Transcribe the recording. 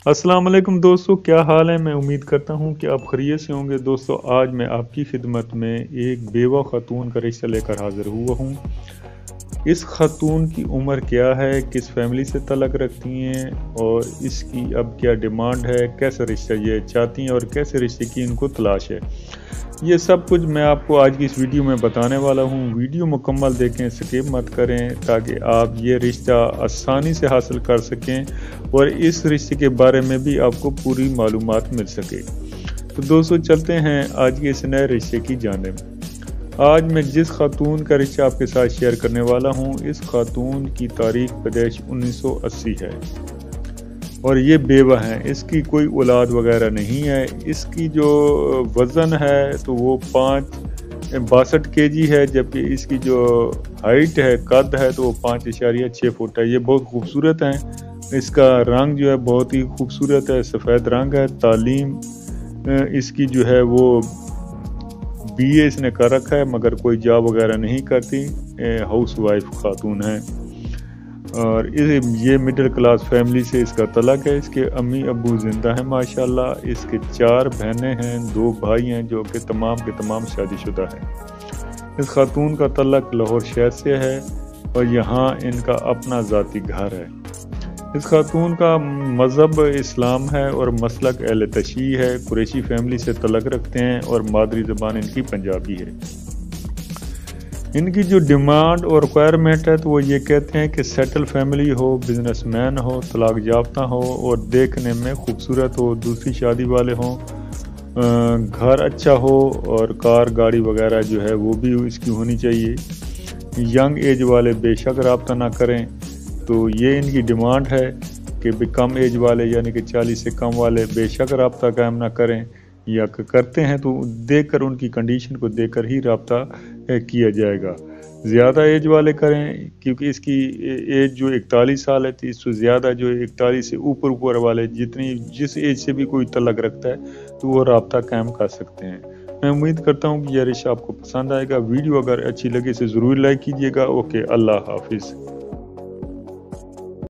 السلام علیکم دوستو، کیا حال ہے؟ میں امید کرتا ہوں کہ آپ خیریت سے ہوں گے۔ دوستو، آج میں آپ کی خدمت میں ایک بیوہ خاتون کا رشتہ لے کر حاضر ہوا ہوں۔ اس خاتون کی عمر کیا ہے، کس فیملی سے تعلق رکھتی ہیں اور اس کی اب کیا ڈیمانڈ ہے، کیسا رشتہ یہ چاہتی ہیں اور کیسے رشتے کی ان کو تلاش ہے، یہ سب کچھ میں آپ کو آج کی اس ویڈیو میں بتانے والا ہوں۔ ویڈیو مکمل دیکھیں، سکپ مت کریں تاکہ آپ یہ رشتہ آسانی سے حاصل کر سکیں اور اس رشتے کے بارے میں بھی آپ کو پوری معلومات مل سکے۔ تو دوستو، چلتے ہیں آج کے اس نئے رشتے کی جانب۔ آج میں جس خاتون کا رشتہ آپ کے ساتھ شیئر کرنے والا ہوں، اس خاتون کی تاریخ پیدائش 1980 ہے اور یہ بیوہ ہیں۔ اس کی کوئی اولاد وغیرہ نہیں ہے۔ اس کی جو وزن ہے تو وہ 62 kg ہے، جبکہ اس کی جو ہائٹ ہے، قد ہے، تو وہ 5.6 فٹ ہے۔ یہ بہت خوبصورت ہیں۔ اس کا رنگ جو ہے بہت ہی خوبصورت ہے، سفید رنگ ہے۔ تعلیم اس کی جو ہے وہ BA اس نے کر رکھا ہے، مگر کوئی جاب وغیرہ نہیں کرتی، ہاؤس وائف خاتون ہے۔ اور یہ مڈل کلاس فیملی سے اس کا تعلق ہے۔ اس کے امی ابو زندہ ہیں ماشاءاللہ۔ اس کے 4 بہنیں ہیں، 2 بھائی ہیں جو کہ تمام کے تمام شادی شدہ ہیں۔ اس خاتون کا تعلق لاہور شہر سے ہے اور یہاں ان کا اپنا ذاتی گھر ہے۔ اس خاتون کا مذہب اسلام ہے اور مسلک اہل تشیع ہے۔ قریشی فیملی سے تعلق رکھتے ہیں اور مادری زبان ان کی پنجابی ہے۔ ان کی جو ڈیمانڈ اور ریکوائرمنٹ ہے تو وہ یہ کہتے ہیں کہ سیٹل فیملی ہو، بزنس مین ہو، طلاق یافتہ ہو اور دیکھنے میں خوبصورت ہو، دوسری شادی والے ہوں، گھر اچھا ہو اور کار گاڑی وغیرہ جو ہے وہ بھی اس کی ہونی چاہیے۔ ینگ ایج والے بے شک رابطہ نہ کریں۔ تو یہ ان کی ڈیمانڈ ہے کہ کم ایج والے یعنی کہ 40 سے کم والے بے شک رابطہ قائم نہ کریں، یا کرتے ہیں تو دیکھ کر ان کی کنڈیشن کو دیکھ کر ہی رابطہ کیا جائے گا۔ زیادہ ایج والے کریں، کیونکہ اس کی ایج جو 41 سال ہے، تو اس سے زیادہ جو 41 سے اوپر والے جس ایج سے بھی کوئی تعلق رکھتا ہے تو وہ رابطہ قائم کر سکتے ہیں۔ میں امید کرتا ہوں کہ یہ رشتہ آپ کو پسند آئے گا۔ ویڈیو اگر اچھی لگے تو ضرور لائک کیجیے گا۔ اوکے، اللہ حافظ۔